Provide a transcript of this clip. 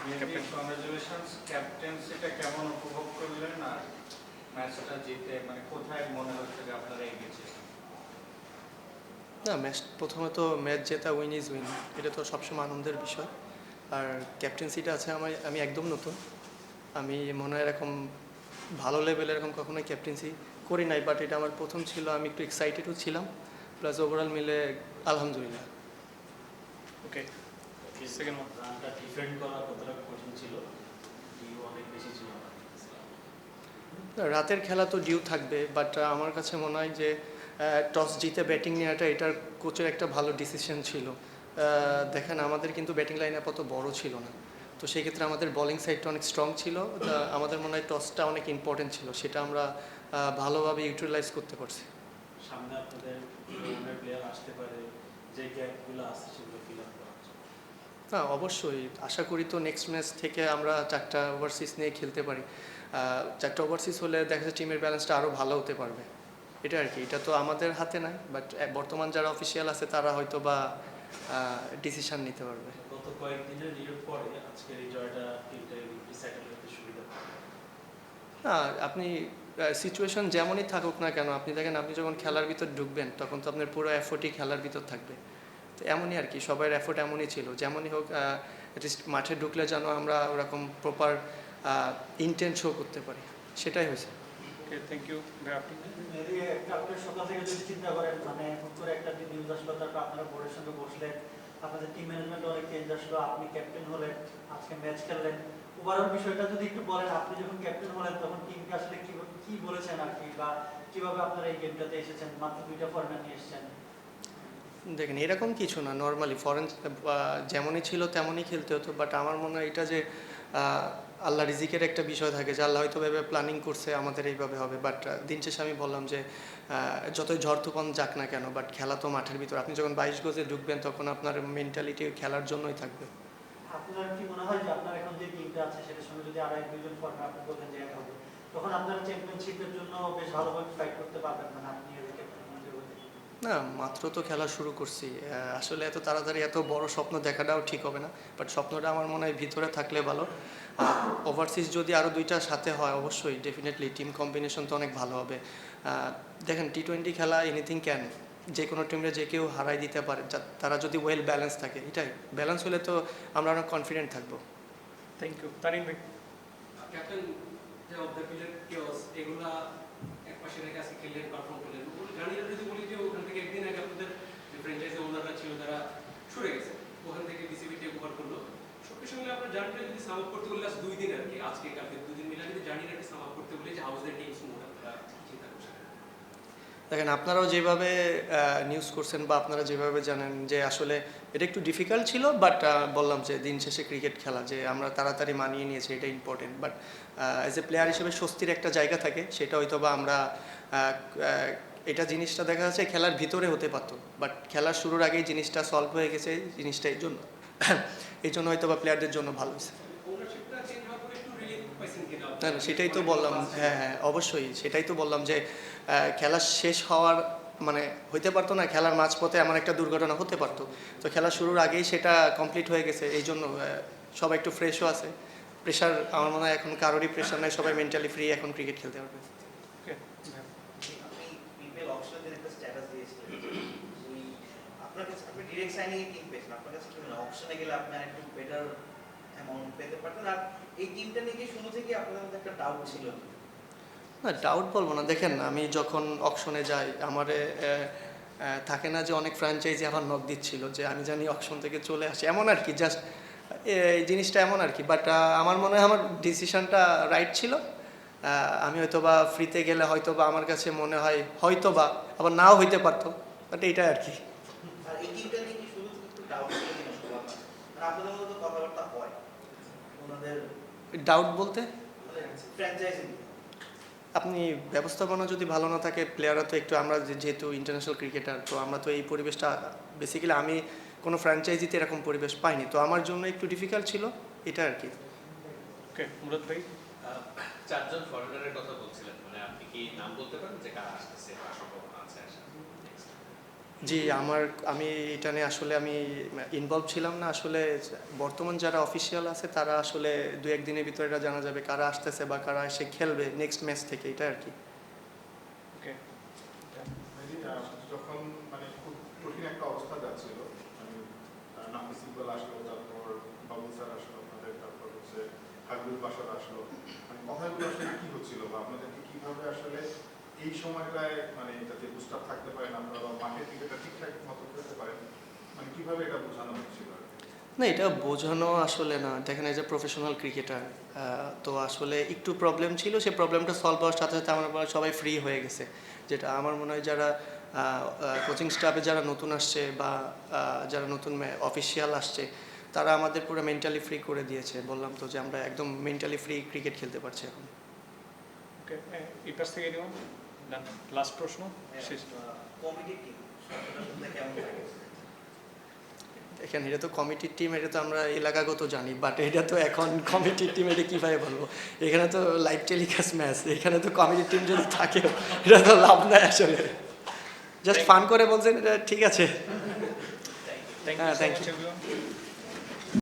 Congratulations, ক্যাপ্টেন্সিটা কেমন উপভোগ করলেন আর ম্যাচটা জিতে মানে কোথায় মনে হচ্ছে যে আপনারা এগিয়েছেন? না, প্রথমত ম্যাচ জেতা উইন ইজ উইন, এটা তো সবসময় আনন্দের বিষয়। আর ক্যাপ্টেন্সিটা আছে আমি একদম নতুন, আমি মনে হয় এরকম ভালো লেভেলে এরকম কখনোই ক্যাপ্টেন্সি করি নাই, বাট এটা আমার প্রথম ছিল, আমি একটু এক্সাইটেডও ছিলাম, প্লাস ওভারঅল মিলে আলহামদুলিল্লাহ। ওকে, সেকেন্ড ওয়ান। রানটা ডিফেন্ড করা কতটা কঠিন ছিল? ডিউ অনেক বেশি ছিল। রাতের খেলা তো ডিউ থাকবে, বাট আমার কাছে মনে হয় যে টস জিতে ব্যাটিং নেওয়াটা এটার কোচের একটা ভালো ডিসিশন ছিল। দেখেন আমাদের কিন্তু ব্যাটিং লাইন আপ অত বড় ছিল না, তো সেই ক্ষেত্রে আমাদের বোলিং সাইডটা অনেক স্ট্রং ছিল, আমাদের মনে হয় টসটা অনেক ইম্পর্টেন্ট ছিল, সেটা আমরা ভালোভাবে ইউটিলাইজ করতে পারছি। সামনে আপনাদের প্লেয়ার আসতে পারে, যে গ্যাপগুলো আছে সেগুলো ফিল আপ করার জন্য। হ্যাঁ, অবশ্যই আশা করি তো নেক্সট ম্যাচ থেকে আমরা 4টা ওভারসিজ নিয়ে খেলতে পারি। 4টা ওভারসিজ হলে দেখা যাচ্ছে টিমের ব্যালেন্সটা আরও ভালো হতে পারবে, এটা আর কি। এটা তো আমাদের হাতে নাই, বাট বর্তমান যারা অফিসিয়াল আছে তারা হয়তো বা ডিসিশন নিতে পারবে। গত কয়েকদিনের রিলেট পরে আজকের এই জয়টা টিমটা রিসাইকেল করতে সুবিধা পাবে। হ্যাঁ, আপনি সিচুয়েশন যেমনই থাকুক না কেন, আপনি দেখেন আপনি যখন খেলার ভিতর ঢুকবেন তখন তো আপনার পুরো এফোর্টই খেলার ভিতর থাকবে। তো এমনই আর কি, সবার এফোর্ট এমনই ছিল, যেমনই হোক অ্যাটলিস্ট মাঠে ঢুকলে যেন আমরা ওরকম প্রপার ইন্টেন্ট শো করতে পারি, সেটাই হয়েছে। ওকে, থ্যাংক ইউ। আপনার সকাল থেকে যদি চিন্তা করেন, মানে হুট করে একটা নিউজ আসলো, তারপর আপনারা বোর্ডের সঙ্গে বসলেন, আপনাদের টিম ম্যানেজমেন্ট অনেক চেঞ্জ আসলো, আপনি ক্যাপ্টেন হলেন, আজকে ম্যাচ খেললেন, ওভারঅল বিষয়টা যদি একটু বলেন, আপনি যখন ক্যাপ্টেন হলেন তখন টিমকে আসলে কি বলেছেন আর কি, বা কিভাবে আপনারা এই গেমটাতে এসেছেন, মাত্র 2টা ফরম্যাট নিয়ে এসেছেন? দেখেন এরকম কিছু না, নর্মালি ফরেন যেমনই ছিল তেমনই খেলতে হতো, বাট আমার মনে হয় এটা যে আল্লাহ রিজিকের একটা বিষয় থাকে, যে আল্লাহ হয়তো ভেবে প্ল্যানিং করছে আমাদের এইভাবে হবে, বাট দিন শেষে আমি বললাম যে যতই ঝড় তুফান যাক না কেন, বাট খেলা তো মাঠের ভিতর, আপনি যখন 22 গজে ঢুকবেন তখন আপনার মেন্টালিটি খেলার জন্যই থাকবে। আপনার কি মনে হয় যে আপনার এখন যে টিমটা আছে সেটার সঙ্গে যদি আরো 1-2 জন ফরম্যাট আপনি বলতেন যে হবে, তখন আপনারা চ্যাম্পিয়নশিপের জন্য বেশ ভালোভাবে ফাইট করতে পারবেন, মানে আপনি না, মাত্র তো খেলা শুরু করছি, আসলে এত তাড়াতাড়ি এত বড় স্বপ্ন দেখাটাও ঠিক হবে না, বাট স্বপ্নটা আমার মনে হয় ভিতরে থাকলে ভালো। ওভারসিজ যদি আরও 2টার সাথে হয় অবশ্যই ডেফিনেটলি টিম কম্বিনেশন তো অনেক ভালো হবে। দেখেন টি-20 খেলা এনিথিং ক্যান, যে কোনো টিমরে যে কেউ হারাই দিতে পারে, তারা যদি ওয়েল ব্যালেন্স থাকে, এটাই ব্যালেন্স হলে তো আমরা অনেক কনফিডেন্ট থাকবো। Thank you. তারিন ভাই। ক্যাপ্টেন যে অফ দ্য ফিল্ডের কেওস এগুলা একপাশে রেখে আজকে খেললেন, পারফর্ম করলেন। জানি না, যদি বলি যে ওখান থেকে একদিন আগে আপনাদের যে ফ্র্যাঞ্চাইজি ওনাররা ছিল তারা সরে গেছে, ওখান থেকে বিসিবি টেক ওভার করলো। সবকিছু মিলে আপনার জার্নিটা যদি সাম আপ করতে বলে লাস্ট 2 দিন আর কি, আজকে কালকে 2 দিন মিলে যদি জার্নিটা সাম আপ করতে বলি যে হাউস দ্য টিম স্মুথ, আপনারা চিন্তা করছেন? দেখেন আপনারাও যেভাবে নিউজ করছেন বা আপনারা যেভাবে জানেন যে আসলে এটা একটু ডিফিকাল্ট ছিল, বাট বললাম যে দিন শেষে ক্রিকেট খেলা, যে আমরা তাড়াতাড়ি মানিয়ে নিয়েছি এটা important, but as a player হিসেবে স্বস্তির একটা জায়গা থাকে, সেটা হয়তো বা আমরা এটা জিনিসটা দেখা যাচ্ছে খেলার ভিতরে হতে পারতো, বাট খেলার শুরুর আগেই জিনিসটা সলভ হয়ে গেছে, জিনিসটা এই জন্য এই জন্য হয়তো বা প্লেয়ারদের জন্য ভালো হয়েছে। ওনারশিপটা চেঞ্জ হওয়ার পরে একটু রিলিফ পাইছেন কিনা? না, সেটাই তো বললাম, হ্যাঁ হ্যাঁ অবশ্যই, সেটাই তো বললাম যে খেলা শেষ হওয়ার মানে হইতে পারতো না, খেলার মাঝপথে এমন একটা দুর্ঘটনা হতে পারতো, তো খেলা শুরুর আগেই সেটা কমপ্লিট হয়ে গেছে, এই জন্য সবাই একটু ফ্রেশও আছে, প্রেশার আমার মনে হয় এখন কারোরই প্রেশার নাই, সবাই মেন্টালি ফ্রি, এখন ক্রিকেট খেলতে পারবে। ওকে। আপনি পিপল অপশনের একটা স্ট্যাটাস দিয়েছিলেন, আপনার কাছে আপনি ডিরেক্ট সাইনিং এ টিম পেয়েছেন, আপনার কাছে কি মনে হয় অপশনে গেলে আপনার একটু বেটার অ্যামাউন্ট পেতে পারতেন? আর এই টিমটা নিয়ে কি শুরু থেকে আপনাদের মধ্যে একটা ডাউট ছিল? না, ডাউট বলবো না, দেখেন আমি যখন অকশনে যাই আমারে থাকে না যে অনেক ফ্র্যাঞ্চাইজি আমার নক দিচ্ছিল যে আমি জানি অকশন থেকে চলে আসি, এমন আর কি, জাস্ট এই জিনিসটা এমন আর কি, বাট আমার মনে হয় আমার ডিসিশনটা রাইট ছিল। আমি হয়তো বা ফ্রিতে গেলে হয়তো বা আমার কাছে মনে হয় হয়তো বা আবার নাও হইতে পারতো, বাট এইটাই আর কি। আর এই টিমটা নিয়ে কি শুরু থেকে একটু ডাউট ছিল কিনা সবার মাঝে? মানে আপনাদের মধ্যে তো কথাবার্তা হয় ওনাদের ডাউট বলতে ফ্র্যাঞ্চাইজি, আপনি ব্যবস্থাপনা যদি ভালো না থাকে, প্লেয়াররা তো একটু, আমরা যেহেতু ইন্টারন্যাশনাল ক্রিকেটার, তো আমরা তো এই পরিবেশটা বেসিক্যালি আমি কোনো ফ্র্যাঞ্চাইজিতে এরকম পরিবেশ পাইনি, তো আমার জন্য একটু ডিফিকাল্ট ছিল, এটা আর কি। ওকে, মুরাদ ভাই। 4 জন ফরেনারের কথা বলছিলেন, মানে আপনি কি নাম বলতে পারেন যে কারা আসতেছে বা সম্ভাবনা আছে আসা? জি আমি এটা নিয়ে আসলে আমি ইনভলভ ছিলাম না আসলে। বর্তমান যারা অফিসিয়াল আছে তারা আসলে 2-1 দিনের ভিতরে এটা জানা যাবে কারা আসতেছে বা কারা এসে খেলবে নেক্সট ম্যাচ থেকে, এটা আর কি। ওকে যখন মানে খুব কঠিন একটা অবস্থা যাচ্ছিল, মানে নাফিস ইকবাল আসলো, তারপর বাবুল স্যার আসলো আপনাদের, তারপর হচ্ছে হাবিবুল বাসার আসলো, মানে কথাগুলো আসলে কি হচ্ছিল বা আপনাদেরকে কিভাবে আসলে এই সময়টায় মানে যাতে বুস্টার থাকতে পারেন আপনারা মাঠের ক্রিকেটটা ঠিকঠাক মতো করতে পারেন, মানে কিভাবে এটা বোঝানো হচ্ছিল? না এটা বোঝানো আসলে না, দেখেন এই যে প্রফেশনাল ক্রিকেটার, তো আসলে একটু প্রবলেম ছিল, সেই প্রবলেমটা সলভ হওয়ার সাথে সাথে আমরা সবাই ফ্রি হয়ে গেছে। যেটা আমার মনে হয় যারা কোচিং স্টাফে যারা নতুন আসছে বা যারা নতুন অফিসিয়াল আসছে তারা আমাদের পুরো মেন্টালি ফ্রি করে দিয়েছে। বললাম তো যে আমরা একদম মেন্টালি ফ্রি ক্রিকেট খেলতে পারছি এখন। ওকে এই পাশ থেকে নিও, লাস্ট প্রশ্ন শেষ। কমিটি টিম কেমন লাগে? এখানে এটা তো কমিটির টিম, এটা তো আমরা এলাকাগত জানি, বাট এটা তো এখন কমিটির টিম এটা কীভাবে বলবো? এখানে তো লাইভ টেলিকাস্ট ম্যাচ, এখানে তো কমিটির টিম যদি থাকে এটা তো লাভ নাই আসলে। জাস্ট ফান করে বলছেন, এটা ঠিক আছে। থ্যাংক হ্যাঁ, ইউ thank থ্যাংক ইউ।